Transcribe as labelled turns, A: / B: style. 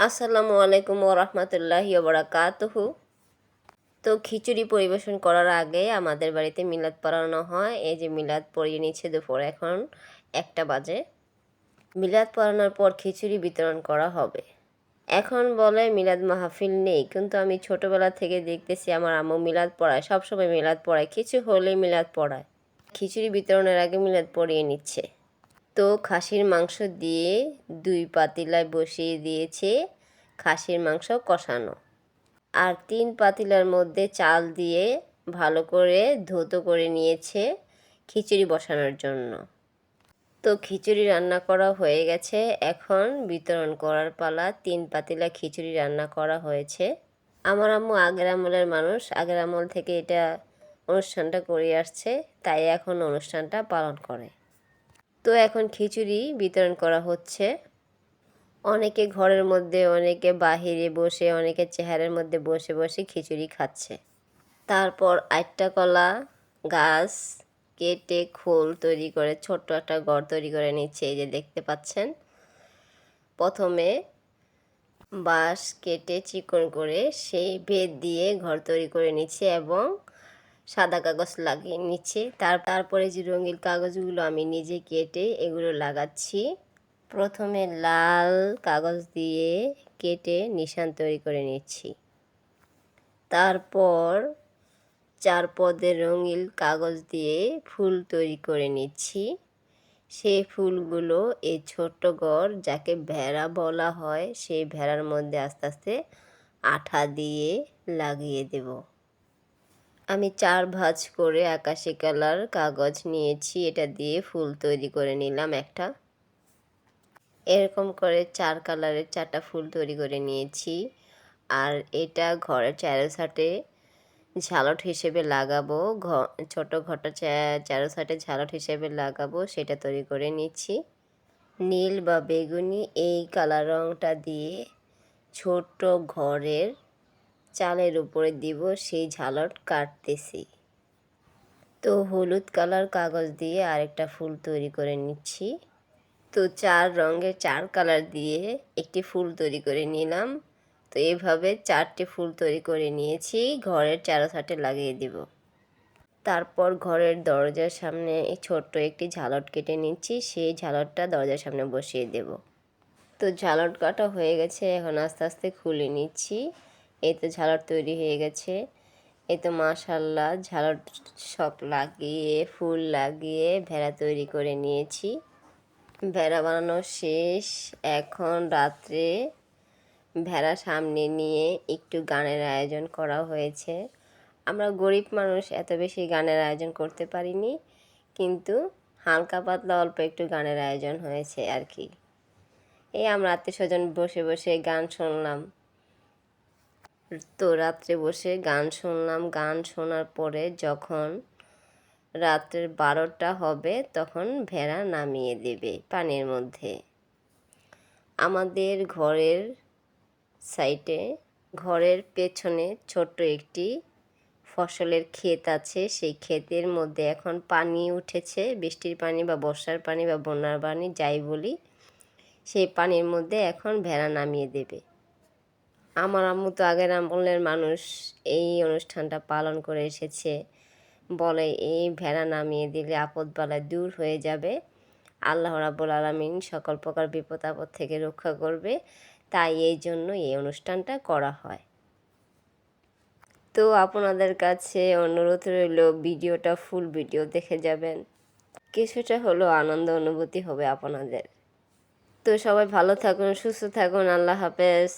A: আসসালামু আলাইকুম ওয়া রাহমাতুল্লাহি ওয়া বারাকাতুহু। তো খিচুড়ি পরিবেশন করার আগে আমাদের বাড়িতে মিলাদ পড়ানো হয়। এই যে মিলাদ পড়িয়ে নিচ্ছে দুপুর এখন 1টা বাজে। মিলাদ পড়ানোর পর খিচুড়ি বিতরণ করা হবে। এখন বলে মিলাদ মাহফিল নেই, কিন্তু আমি ছোটবেলা থেকে দেখতেছি আমার আম্মু মিলাদ পড়ায়, সবসময় মিলাদ পড়ায়, কিছু হলেই মিলাদ পড়ায়। খিচুড়ি বিতরণের আগে মিলাদ পড়িয়ে নিচ্ছে। তো খাসির মাংস দিয়ে 2 পাতিলায় বসিয়ে দিয়েছে খাসির মাংস কষানো, আর 3 পাতিলার মধ্যে চাল দিয়ে ভালো করে ধৌত করে নিয়েছে খিচুড়ি বসানোর জন্য। তো খিচুড়ি রান্না করা হয়ে গেছে, এখন বিতরণ করার পালা। 3 পাতিলা খিচুড়ি রান্না করা হয়েছে। আমার আম্মু আগের আমলের মানুষ, আগের আমল থেকে এটা অনুষ্ঠানটা করে আসছে, তাই এখন অনুষ্ঠানটা পালন করে। তো এখন খিচুড়ি বিতরণ করা হচ্ছে। অনেকে ঘরের মধ্যে, অনেকে বাহিরে বসে, অনেকে চেহারের মধ্যে বসে বসে খিচুড়ি খাচ্ছে। তারপর 8টা কলা গাছ কেটে খোল তৈরি করে ছোট্ট একটা ঘর তৈরি করে নিচ্ছে। এই যে দেখতে পাচ্ছেন, প্রথমে বাঁশ কেটে চিকন করে সেই বেত দিয়ে ঘর তৈরি করে নিচ্ছে এবং সাদা কাগজ লাগিয়ে নিচ্ছে। তারপরে যে রঙিন কাগজগুলো আমি নিজে কেটে এগুলো লাগাচ্ছি। প্রথমে লাল কাগজ দিয়ে কেটে নিশান তৈরি করে নিচ্ছি। তারপর 4 পদের রঙিন কাগজ দিয়ে ফুল তৈরি করে নিচ্ছি। সেই ফুলগুলো এই ছোট্ট ঘর, যাকে ভেড়া বলা হয়, সেই ভেড়ার মধ্যে আস্তে আস্তে আঠা দিয়ে লাগিয়ে দেব। আমি 4 ভাঁজ করে আকাশি কালার কাগজ নিয়েছি, এটা দিয়ে ফুল তৈরি করে নিলাম একটা। এরকম করে 4 কালারের 4টা ফুল তৈরি করে নিয়েছি। আর এটা ঘরের চারোসাইডে ঝালট হিসেবে লাগাবো, ছোট ঘরটা চারোসাইডে ঝালট হিসেবে লাগাবো, সেটা তৈরি করে নিচ্ছি। নীল বা বেগুনি এই কালার রঙটা দিয়ে ছোট্ট ঘরের চালের উপরে দিব, সেই ঝালট কাটতেছি। তো হলুদ কালার কাগজ দিয়ে আরেকটা ফুল তৈরি করে নিচ্ছি। তো 4 রঙের 4 কালার দিয়ে একটি ফুল তৈরি করে নিলাম। তো এইভাবে 4টে ফুল তৈরি করে নিয়েছি, ঘরের চারোসাইডে লাগিয়ে দিব। তারপর ঘরের দরজার সামনে ছোট্ট একটি ঝালট কেটে নিচ্ছি, সেই ঝালটটা দরজার সামনে বসিয়ে দেব। তো ঝালট কাটা হয়ে গেছে, এখন আস্তে আস্তে খুলে নিচ্ছি। এই তো ঝালট তৈরি হয়ে গেছে। এই তো মাশাআল্লাহ, ঝালট সব লাগিয়ে ফুল লাগিয়ে ভেড়া তৈরি করে নিয়েছি। ভেড়া বানানো শেষ। এখন রাত্রে ভেড়া সামনে নিয়ে একটু গানের আয়োজন করা হয়েছে। আমরা গরিব মানুষ, এত বেশি গানের আয়োজন করতে পারিনি, কিন্তু হালকা পাতলা অল্প একটু গানের আয়োজন হয়েছে আর কি। এই আমরা আত্মীয়স্বজন বসে বসে গান শুনলাম। তো রাত্রে বসে গান শুনলাম। গান শোনার পরে যখন রাত্রের 12টা হবে, তখন ভেড়া নামিয়ে দেবে পানির মধ্যে। আমাদের ঘরের সাইডে, ঘরের পেছনে ছোট্ট একটি ফসলের ক্ষেত আছে। সেই ক্ষেতের মধ্যে এখন পানি উঠেছে, বৃষ্টির পানি বা বর্ষার পানি বা বন্যার পানি যাই বলি, সেই পানির মধ্যে এখন ভেড়া নামিয়ে দেবে। আমার আম্মু তো আগের আমলের মানুষ, এই অনুষ্ঠানটা পালন করে এসেছে। বলে এই ভেড়া নামিয়ে দিলে আপদ বালা দূর হয়ে যাবে, আল্লাহ রাব্বুল আলামিন সকল প্রকার বিপদ আপদ থেকে রক্ষা করবে, তাই এই জন্য এই অনুষ্ঠানটা করা হয়। তো আপনাদের কাছে অনুরোধ রইল, ভিডিওটা ফুল ভিডিও দেখে যাবেন, কিছুটা হলেও আনন্দ অনুভূতি হবে আপনাদের। তো সবাই ভালো থাকুন, সুস্থ থাকুন, আল্লাহ হাফেজ।